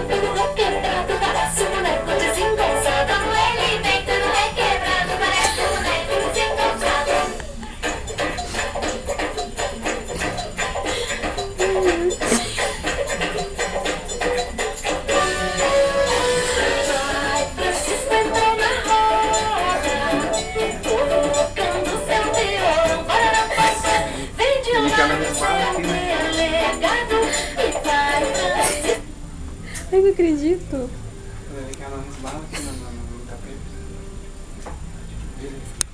tudo requebrado, parece um boneco desengonçado. Ele vem tudo requebrado, parece um boneco desengonçado. Vai, Francisco entrou na roda, colocando seu violão para não passar. Vem de lá do céu, delegado, e vai, Francisco. Eu não acredito. Ela resbala aqui no tapete. Beleza.